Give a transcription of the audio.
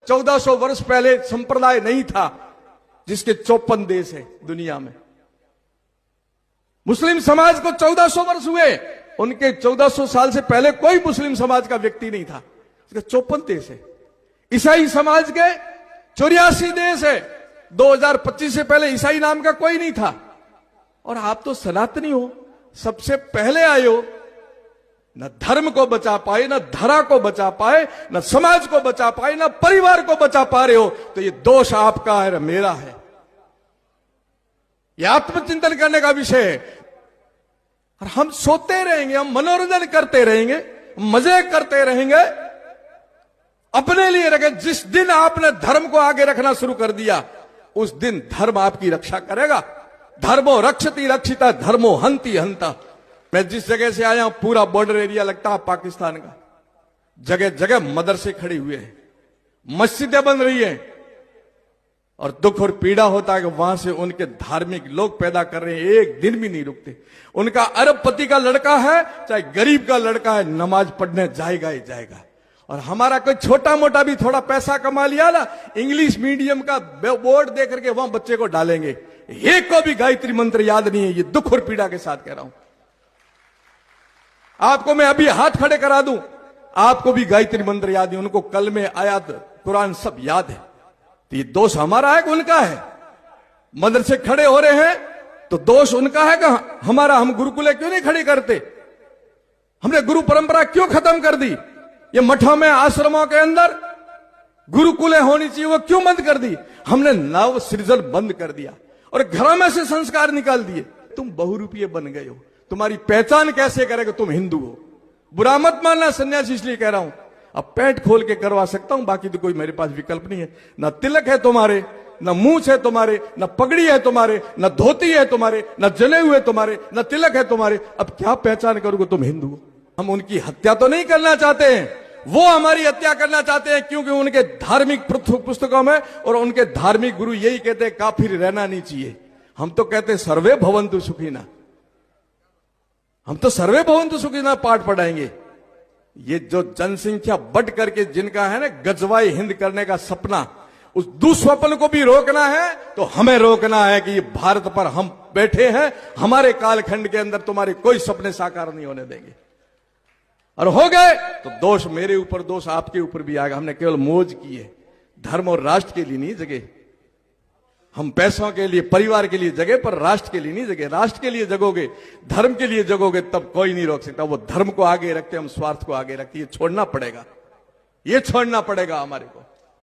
1400 वर्ष पहले संप्रदाय नहीं था जिसके 54 देश है दुनिया में। मुस्लिम समाज को 1400 वर्ष हुए, उनके 1400 साल से पहले कोई मुस्लिम समाज का व्यक्ति नहीं था, उसके 54 देश है। ईसाई समाज के 84 देश है, 2025 से पहले ईसाई नाम का कोई नहीं था। और आप तो सनातनी हो, सबसे पहले आए हो, न धर्म को बचा पाए, न धरा को बचा पाए, न समाज को बचा पाए, न परिवार को बचा पा रहे हो, तो ये दोष आपका है, मेरा है। ये आत्मचिंतन करने का विषय है। और हम सोते रहेंगे, हम मनोरंजन करते रहेंगे, मजे करते रहेंगे, अपने लिए रखे। जिस दिन आपने धर्म को आगे रखना शुरू कर दिया, उस दिन धर्म आपकी रक्षा करेगा। धर्मो रक्षति रक्षिता, धर्मो हंति हंता। मैं जिस जगह से आया हूं, पूरा बॉर्डर एरिया लगता है पाकिस्तान का। जगह जगह मदरसे खड़े हुए हैं, मस्जिदें बन रही हैं, और दुख और पीड़ा होता है कि वहां से उनके धार्मिक लोग पैदा कर रहे हैं, एक दिन भी नहीं रुकते। उनका अरबपति का लड़का है, चाहे गरीब का लड़का है, नमाज पढ़ने जाएगा ही जाएगा। और हमारा कोई छोटा मोटा भी थोड़ा पैसा कमा लिया ना, इंग्लिश मीडियम का बोर्ड देख करके वहां बच्चे को डालेंगे। एक को भी गायत्री मंत्र याद नहीं है, ये दुख और पीड़ा के साथ कह रहा हूं। आपको मैं अभी हाथ खड़े करा दूं, आपको भी गायत्री मंत्र याद है, उनको कलमे आयत कुरान सब याद है। तो ये दोष हमारा है कि उनका है? मदरसे खड़े हो रहे हैं तो दोष उनका है कि हमारा? हम गुरुकुले क्यों नहीं खड़ी करते? हमने गुरु परंपरा क्यों खत्म कर दी? ये मठों में, आश्रमों के अंदर गुरुकुले होनी चाहिए, वो क्यों बंद कर दी? हमने नव सृजन बंद कर दिया और घरों में से संस्कार निकाल दिए। तुम बहुरूपीय बन गए हो, तुम्हारी पहचान कैसे करेगा तुम हिंदू हो? बुरा मत मानना सन्यासी, इसलिए कह रहा हूं। अब पैंट खोल के करवा सकता हूं, बाकी तो कोई मेरे पास विकल्प नहीं है। न तिलक है तुम्हारे, न मूछ है तुम्हारे, न पगड़ी है तुम्हारे, न धोती है तुम्हारे, न जले हुए तुम्हारे, न तिलक है तुम्हारे। अब क्या पहचान करोगे तुम हिंदू हो? हम उनकी हत्या तो नहीं करना चाहते हैं, वो हमारी हत्या करना चाहते हैं, क्योंकि उनके धार्मिक पुस्तकों में और उनके धार्मिक गुरु यही कहते हैं काफिर रहना नहीं चाहिए। हम तो कहते हैं सर्वे भवन्तु सुखिनः, हम तो सर्वे भवन्तु सुखिनः पाठ पढ़ाएंगे। ये जो जनसंख्या बढ़ करके जिनका है ना गजवाई हिंद करने का सपना, उस दुस्वप्न को भी रोकना है तो हमें रोकना है कि ये भारत पर हम बैठे हैं, हमारे कालखंड के अंदर तुम्हारे कोई सपने साकार नहीं होने देंगे। और हो गए तो दोष मेरे ऊपर, दोष आपके ऊपर भी आएगा। हमने केवल मौज की है, धर्म और राष्ट्र के लिए नहीं जगे। हम पैसों के लिए, परिवार के लिए जगे, पर राष्ट्र के लिए नहीं जगे। राष्ट्र के लिए जगोगे, धर्म के लिए जगोगे, तब कोई नहीं रोक सकता। वो धर्म को आगे रखते, हम स्वार्थ को आगे रखते। ये छोड़ना पड़ेगा, ये छोड़ना पड़ेगा हमारे को।